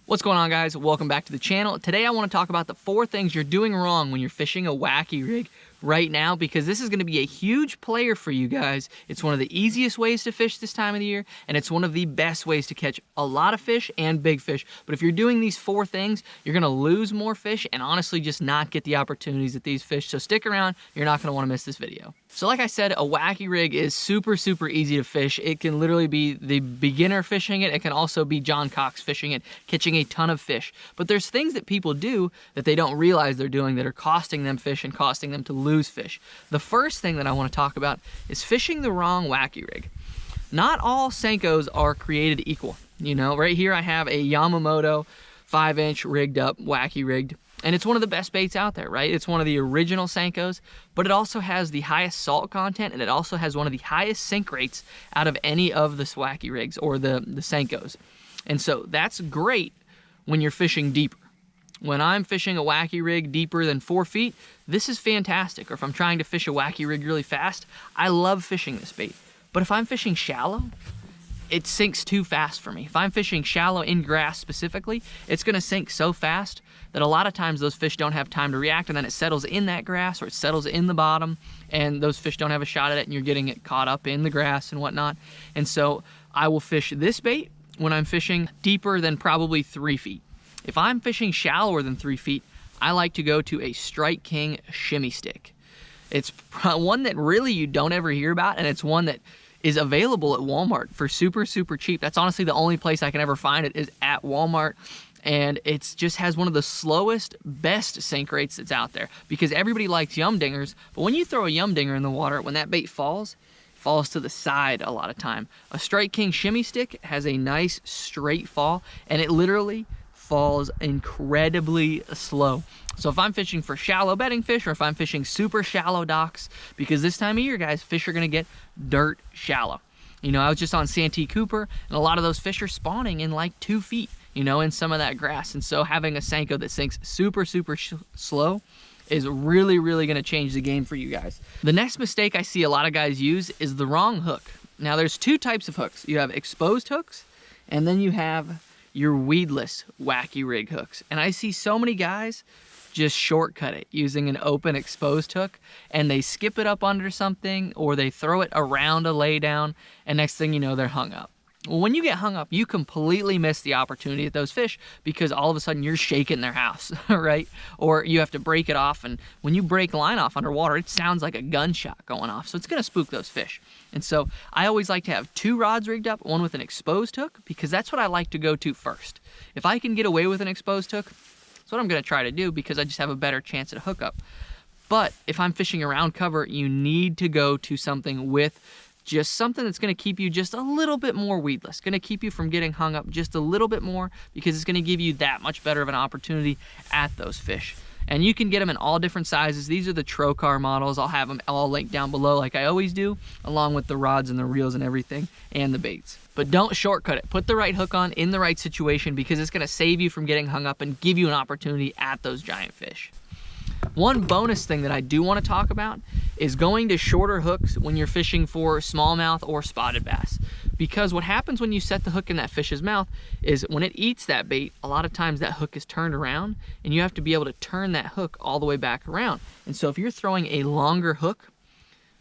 What's going on, guys? Welcome back to the channel. Today I want to talk about the 4 things you're doing wrong when you're fishing a wacky rig right now, because this is going to be a huge player for you guys. It's one of the easiest ways to fish this time of the year, and it's one of the best ways to catch a lot of fish and big fish. But if you're doing these 4 things, you're going to lose more fish and honestly just not get the opportunities at these fish. So stick around. You're not going to want to miss this video. So like I said, a wacky rig is super easy to fish. It can literally be the beginner fishing it. It can also be John Cox fishing it, catching a ton of fish. But there's things that people do that they don't realize they're doing that are costing them fish and costing them to lose fish. The first thing that I want to talk about is fishing the wrong wacky rig. Not all senkos are created equal. You know, right here I have a Yamamoto 5-inch rigged up, wacky rigged. And it's one of the best baits out there, right? It's one of the original senkos, but it also has the highest salt content, and it also has one of the highest sink rates out of any of the wacky rigs or the senkos. And so that's great when you're fishing deeper. When I'm fishing a wacky rig deeper than 4 feet, this is fantastic. Or if I'm trying to fish a wacky rig really fast, I love fishing this bait. But if I'm fishing shallow, it sinks too fast for me. If I'm fishing shallow in grass specifically, it's gonna sink so fast that a lot of times those fish don't have time to react, and then it settles in that grass or it settles in the bottom, and those fish don't have a shot at it, and you're getting it caught up in the grass and whatnot. And so I will fish this bait when I'm fishing deeper than probably 3 feet. If I'm fishing shallower than 3 feet, I like to go to a Strike King shimmy stick. It's one that really you don't ever hear about, and it's one that is available at Walmart for super cheap. That's honestly the only place I can ever find it, is at Walmart. And it just has one of the slowest, best sink rates that's out there, because everybody likes yum dingers, but when you throw a yum dinger in the water, when that bait falls to the side a lot of time. A Strike King shimmy stick has a nice straight fall, and it literally falls incredibly slow. So if I'm fishing for shallow bedding fish, or if I'm fishing super shallow docks, because this time of year, guys, fish are gonna get dirt shallow. You know, I was just on Santee Cooper, and a lot of those fish are spawning in like 2 feet, you know, in some of that grass. And so having a senko that sinks super slow is really gonna change the game for you guys. The next mistake I see a lot of guys use is the wrong hook. Now there's 2 types of hooks. You have exposed hooks, and then you have your weedless wacky rig hooks. And I see so many guys just shortcut it using an open exposed hook, and they skip it up under something, or they throw it around a laydown, and next thing you know, they're hung up. Well, when you get hung up, you completely miss the opportunity at those fish, because all of a sudden you're shaking their house, right? Or you have to break it off, and when you break line off underwater, it sounds like a gunshot going off, so it's gonna spook those fish. And so I always like to have 2 rods rigged up, one with an exposed hook, because that's what I like to go to first. If I can get away with an exposed hook, that's what I'm gonna try to do, because I just have a better chance at a hookup. But if I'm fishing around cover, you need to go to something with just something that's gonna keep you just a little bit more weedless, gonna keep you from getting hung up just a little bit more, because it's gonna give you that much better of an opportunity at those fish. And you can get them in all different sizes. These are the Trocar models. I'll have them all linked down below like I always do, along with the rods and the reels and everything, and the baits. But don't shortcut it. Put the right hook on in the right situation, because it's gonna save you from getting hung up and give you an opportunity at those giant fish. One bonus thing that I do want to talk about is going to shorter hooks when you're fishing for smallmouth or spotted bass. Because what happens when you set the hook in that fish's mouth is when it eats that bait, a lot of times that hook is turned around, and you have to be able to turn that hook all the way back around. And so if you're throwing a longer hook,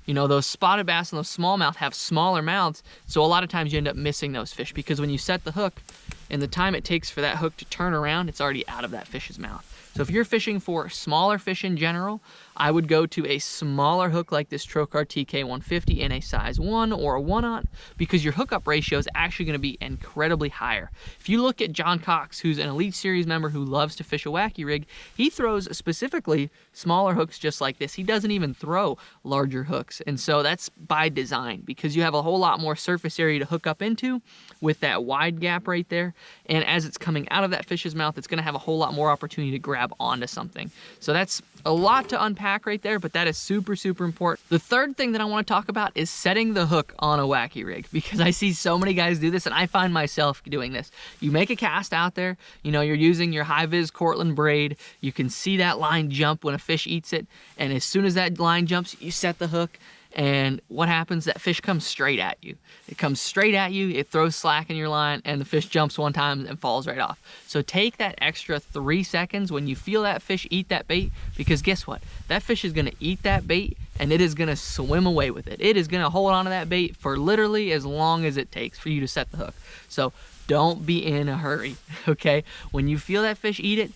you know, those spotted bass and those smallmouth have smaller mouths, so a lot of times you end up missing those fish, because when you set the hook, and the time it takes for that hook to turn around, it's already out of that fish's mouth. So if you're fishing for smaller fish in general, I would go to a smaller hook like this Trocar TK150 in a size 1 or a 1/0, because your hookup ratio is actually going to be incredibly higher. If you look at John Cox, who's an Elite Series member who loves to fish a wacky rig, he throws specifically smaller hooks just like this. He doesn't even throw larger hooks. And so that's by design, because you have a whole lot more surface area to hook up into with that wide gap right there. And as it's coming out of that fish's mouth, it's going to have a whole lot more opportunity to grab onto something. So that's a lot to unpack right there, but that is super important. The third thing that I want to talk about is setting the hook on a wacky rig, because I see so many guys do this, and I find myself doing this. You make a cast out there, you know, you're using your high-vis Cortland braid, you can see that line jump when a fish eats it, and as soon as that line jumps, you set the hook, And what happens? That fish comes straight at you. It comes straight at you, it throws slack in your line, and the fish jumps one time and falls right off. So take that extra 3 seconds when you feel that fish eat that bait, because guess what? That fish is gonna eat that bait and it is gonna swim away with it. It is gonna hold on to that bait for literally as long as it takes for you to set the hook. So don't be in a hurry, okay? When you feel that fish eat it,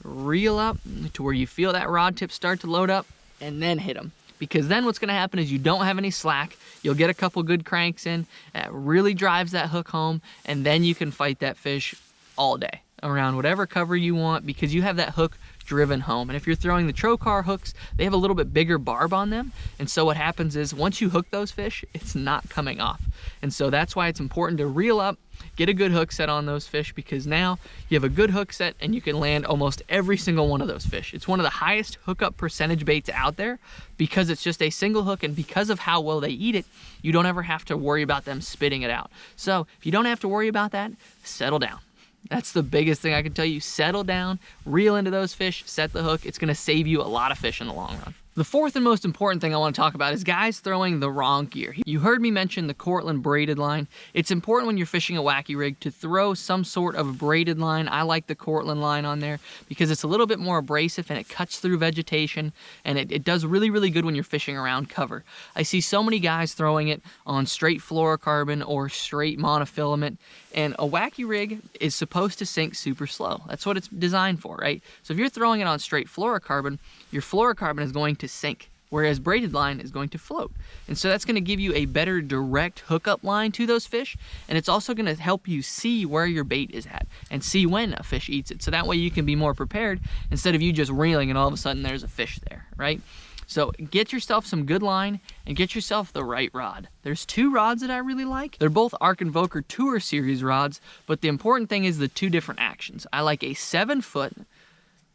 reel up to where you feel that rod tip start to load up and then hit them. Because then what's gonna happen is you don't have any slack, you'll get a couple good cranks in, that really drives that hook home, and then you can fight that fish all day around whatever cover you want, because you have that hook driven home. And if you're throwing the trocar hooks, they have a little bit bigger barb on them, and so what happens is once you hook those fish, it's not coming off. And so that's why it's important to reel up, get a good hook set on those fish, because now you have a good hook set and you can land almost every single one of those fish. It's one of the highest hookup percentage baits out there because it's just a single hook, and because of how well they eat it, you don't ever have to worry about them spitting it out. So if you don't have to worry about that, settle down. That's the biggest thing I can tell you. Settle down, reel into those fish, set the hook. It's gonna save you a lot of fish in the long run. The fourth and most important thing I want to talk about is guys throwing the wrong gear. You heard me mention the Cortland braided line. It's important when you're fishing a wacky rig to throw some sort of braided line. I like the Cortland line on there because it's a little bit more abrasive and it cuts through vegetation, and it does really, really good when you're fishing around cover. I see so many guys throwing it on straight fluorocarbon or straight monofilament, and a wacky rig is supposed to sink super slow. That's what it's designed for, right? So if you're throwing it on straight fluorocarbon, your fluorocarbon is going to sink, whereas braided line is going to float. And so that's going to give you a better direct hookup line to those fish, and it's also going to help you see where your bait is at and see when a fish eats it. So that way you can be more prepared instead of you just reeling and all of a sudden there's a fish there, right? So get yourself some good line and get yourself the right rod. There's 2 rods that I really like. They're both Ark Invoker Tour Series rods, but the important thing is the 2 different actions. I like a 7-foot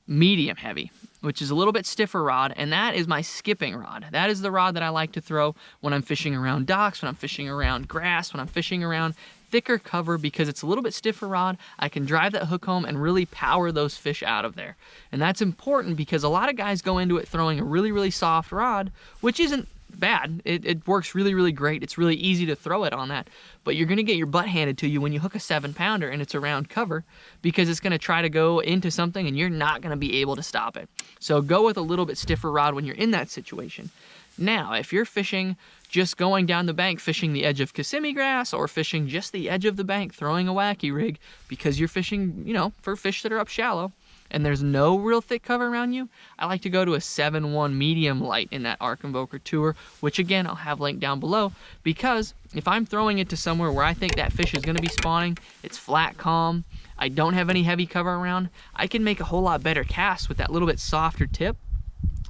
medium heavy, which is a little bit stiffer rod, and that is my skipping rod. That is the rod that I like to throw when I'm fishing around docks, when I'm fishing around grass, when I'm fishing around thicker cover, because it's a little bit stiffer rod. I can drive that hook home and really power those fish out of there. And that's important because a lot of guys go into it throwing a really, really soft rod, which isn't bad. It works really, really great. It's really easy to throw it on that, but you're gonna get your butt handed to you when you hook a 7-pounder and it's around cover, because it's gonna try to go into something and you're not gonna be able to stop it. So go with a little bit stiffer rod when you're in that situation. Now, if you're fishing, just going down the bank, fishing the edge of Kissimmee grass, or fishing just the edge of the bank, throwing a wacky rig because you're fishing, you know, for fish that are up shallow, and there's no real thick cover around you, I like to go to a 7-1 medium light in that Ark Invoker Tour, which again, I'll have linked down below, because if I'm throwing it to somewhere where I think that fish is gonna be spawning, it's flat, calm, I don't have any heavy cover around, I can make a whole lot better cast with that little bit softer tip.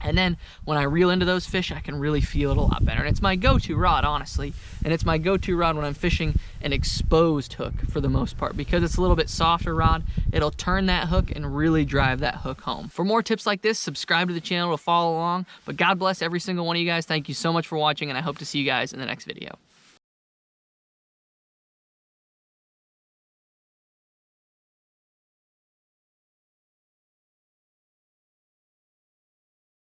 And then when I reel into those fish, I can really feel it a lot better. And it's my go-to rod, honestly. And it's my go-to rod when I'm fishing an exposed hook for the most part, because it's a little bit softer rod. It'll turn that hook and really drive that hook home. For more tips like this, subscribe to the channel to follow along. But God bless every single one of you guys. Thank you so much for watching, and I hope to see you guys in the next video.